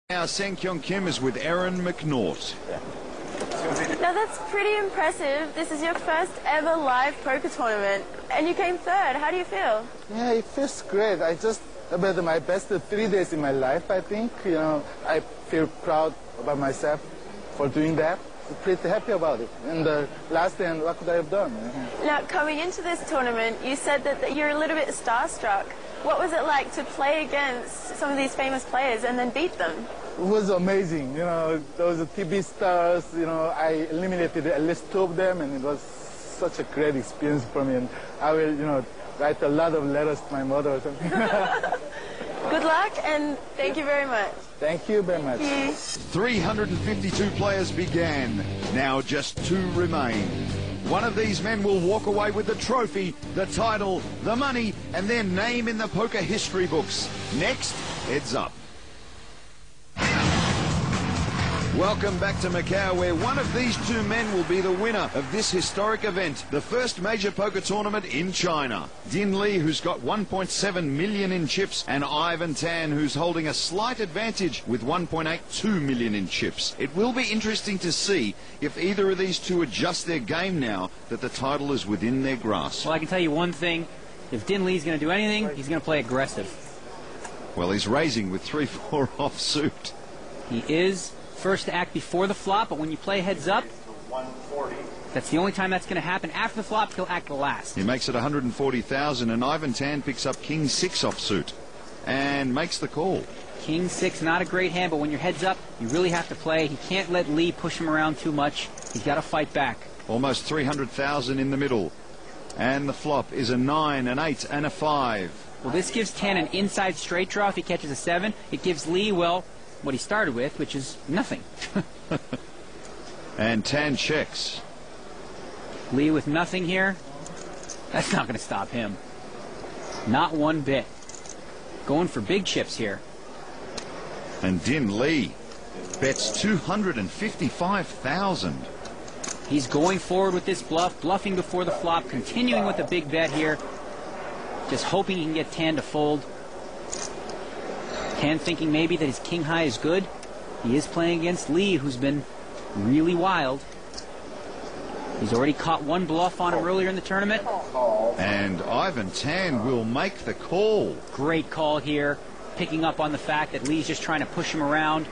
Now Seng Kyung Kim is with Erin McNaught. Now that's pretty impressive. This is your first ever live poker tournament, and you came third. How do you feel? Yeah, it feels great. I just had my best 3 days in my life, I think. You know, I feel proud about myself for doing that. I'm pretty happy about it. And last end, what could I have done? Now, coming into this tournament, you said that you're a little bit starstruck. What was it like to play against some of these famous players and then beat them? It was amazing. You know, those TV stars, you know, I eliminated at least 2 of them, and it was such a great experience for me. And I will, you know, write a lot of letters to my mother or something. Good luck, and thank you very much. Thank you very much. 352 players began. Now just 2 remain. One of these men will walk away with the trophy, the title, the money, and their name in the poker history books. Next, Heads Up. Welcome back to Macau, where one of these 2 men will be the winner of this historic event, the first major poker tournament in China. Din Lee, who's got 1.7 million in chips, and Ivan Tan, who's holding a slight advantage with 1.82 million in chips. It will be interesting to see if either of these 2 adjust their game now that the title is within their grasp. Well, I can tell you one thing. If Din Lee's going to do anything, he's going to play aggressive. Well, he's raising with 3-4 offsuit. He is first to act before the flop, but when you play heads up, that's the only time that's going to happen. After the flop, he'll act last. He makes it 140,000, and Ivan Tan picks up King 6 offsuit and makes the call. King 6, not a great hand, but when you're heads up, you really have to play. He can't let Lee push him around too much. He's got to fight back. Almost 300,000 in the middle, and the flop is a 9, an 8, and a 5. Well, this gives Tan an inside straight draw if he catches a 7. It gives Lee, well, what he started with, which is nothing. And Tan checks. Lee with nothing here. That's not going to stop him. Not one bit. Going for big chips here. And Din Lee bets 255,000. He's going forward with this bluff, bluffing before the flop, continuing with a big bet here. Just hoping he can get Tan to fold. Tan thinking maybe that his king high is good. He is playing against Lee, who's been really wild. He's already caught 1 bluff on him earlier in the tournament. And Ivan Tan will make the call. Great call here, picking up on the fact that Lee's just trying to push him around.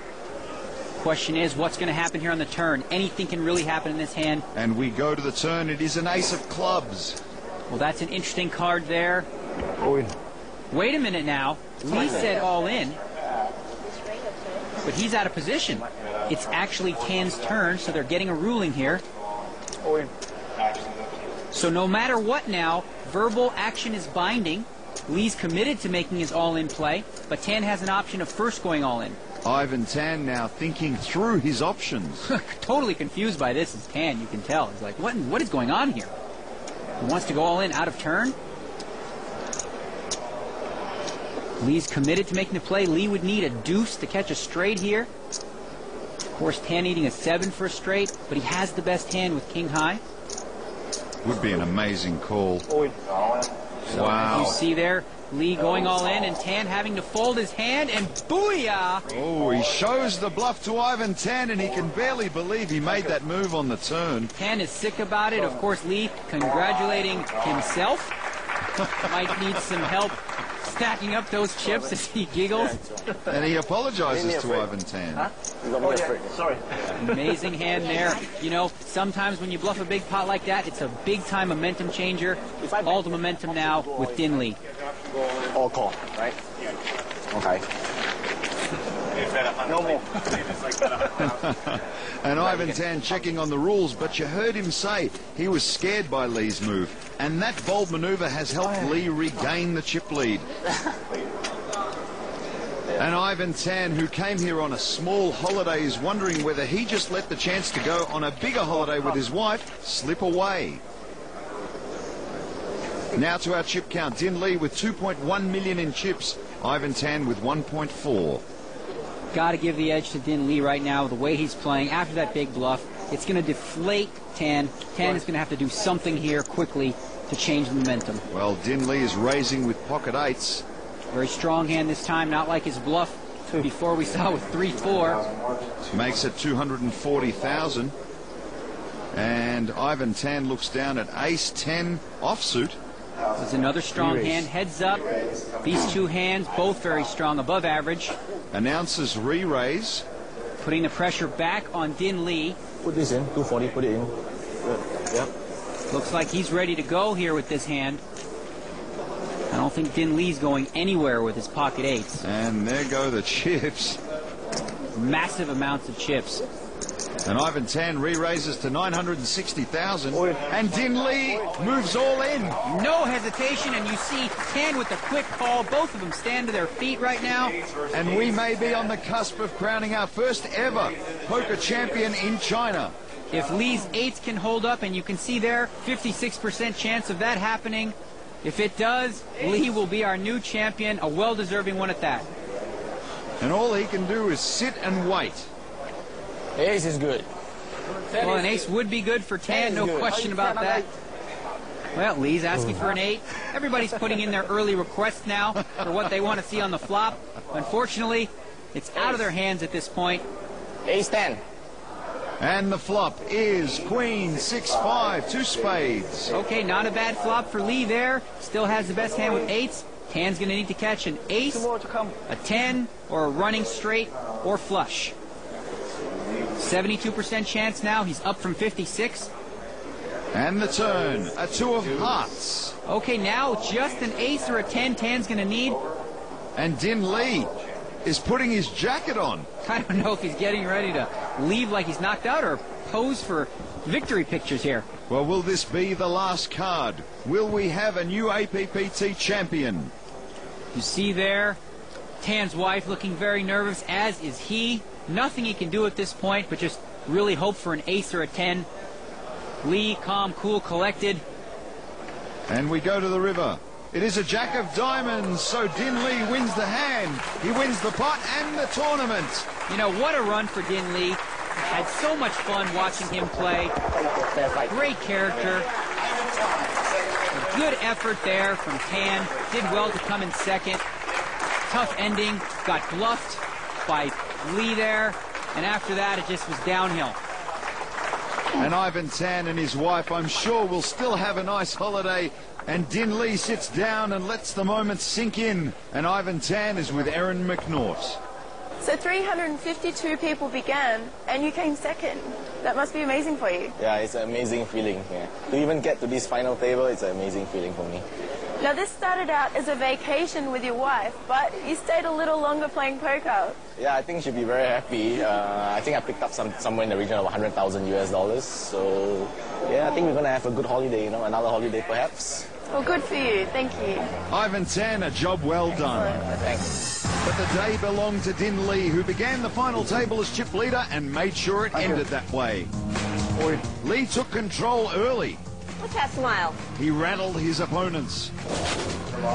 Question is, what's going to happen here on the turn? Anything can really happen in this hand. And we go to the turn. It is an ace of clubs. Well, that's an interesting card there. Wait a minute now. Lee said all in, but he's out of position. It's actually Tan's turn, so they're getting a ruling here. So no matter what now, verbal action is binding. Lee's committed to making his all-in play, but Tan has an option of first going all-in. Ivan Tan now thinking through his options. Totally confused by this is Tan, you can tell. He's like, what is going on here? He wants to go all-in out of turn. Lee's committed to making the play. Lee would need a deuce to catch a straight here. Of course, Tan needing a 7 for a straight, but he has the best hand with king high. Would be an amazing call. So wow. You see there, Lee going all in and Tan having to fold his hand, and booyah! Oh, he shows the bluff to Ivan Tan, and he can barely believe he made that move on the turn. Tan is sick about it. Of course, Lee congratulating himself. Might need some help stacking up those chips as he giggles. And he apologizes to Ivan Tan. Sorry. Amazing hand there. You know, sometimes when you bluff a big pot like that, it's a big-time momentum changer. All the momentum now with Din Lee. All call, right? Okay. No more. And Ivan Tan checking on the rules, but you heard him say he was scared by Lee's move. And that bold maneuver has helped Lee regain the chip lead. And Ivan Tan, who came here on a small holiday, is wondering whether he just let the chance to go on a bigger holiday with his wife slip away. Now to our chip count. Din Lee with 2.1 million in chips. Ivan Tan with 1.4. Got to give the edge to Din Lee right now. The way he's playing after that big bluff, it's going to deflate Tan. Tan is going to have to do something here quickly to change the momentum. Well, Din Lee is raising with pocket eights. Very strong hand this time, not like his bluff before we saw with 3-4. Makes it 240,000. And Ivan Tan looks down at ace-10 offsuit. There's another strong hand, heads up. These two hands, both very strong, above average. Announces re-raise. Putting the pressure back on Din Lee. Put this in, 240, put it in. Good. Yep. Looks like he's ready to go here with this hand. I don't think Din Lee's going anywhere with his pocket eights. And there go the chips. Massive amounts of chips. And Ivan Tan re-raises to 960,000. And Din Lee moves all in. No hesitation, and you see Tan with the quick call. Both of them stand to their feet right now. And we may be on the cusp of crowning our first ever poker champion in China. If Lee's eights can hold up, and you can see there, 56% chance of that happening. If it does, Lee will be our new champion, a well-deserving one at that. And all he can do is sit and wait. Ace is good. Well, an ace would be good for Tan, no question about that. Well, Lee's asking for an 8. Everybody's putting in their early requests now for what they want to see on the flop. Unfortunately, it's out of their hands at this point. Ace-10. And the flop is Queen 6-5, 2 spades. Okay, not a bad flop for Lee there. Still has the best hand with eights. Tan's going to need to catch an ace, a 10, or a running straight, or flush. 72% chance now. He's up from 56. And the turn, a 2 of hearts. Okay, now just an ace or a 10 Tan's going to need. And Din Lee is putting his jacket on. I don't know if he's getting ready to leave like he's knocked out or pose for victory pictures here. Well, will this be the last card? Will we have a new APPT champion? You see there, Tan's wife looking very nervous, as is he. Nothing he can do at this point, but just really hope for an ace or a 10. Lee, calm, cool, collected. And we go to the river. It is a jack of diamonds, so Din Lee wins the hand. He wins the pot and the tournament. You know, what a run for Din Lee. Had so much fun watching him play. Great character. A good effort there from Tan. Did well to come in second. Tough ending. Got bluffed by Lee there. And after that, it just was downhill. And Ivan Tan and his wife, I'm sure, will still have a nice holiday. And Din Lee sits down and lets the moment sink in. And Ivan Tan is with Erin McNaught. So 352 people began, and you came second. That must be amazing for you. Yeah, it's an amazing feeling. Yeah. To even get to this final table, it's an amazing feeling for me. Now, this started out as a vacation with your wife, but you stayed a little longer playing poker. Yeah, I think she'll be very happy. I think I picked up somewhere in the region of $100,000 US. So, yeah, I think we're going to have a good holiday, you know, another holiday perhaps. Well, good for you. Thank you. Ivan Tan, a job well done. Thanks. But the day belonged to Din Lee, who began the final table as chip leader and made sure it ended that way. Lee took control early. What's that smile? He rattled his opponents.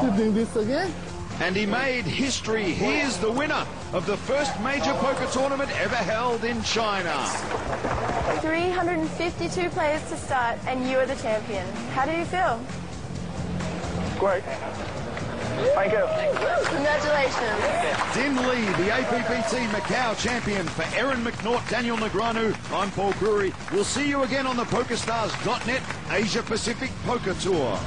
You doing this again? And he made history. He is the winner of the first major poker tournament ever held in China. 352 players to start, and you are the champion. How do you feel? Great. Thank you. Congratulations. Din Lee, the APPT Macau champion. For Erin McNaught, Daniel Negreanu, I'm Paul Curry. We'll see you again on the PokerStars.net Asia Pacific Poker Tour.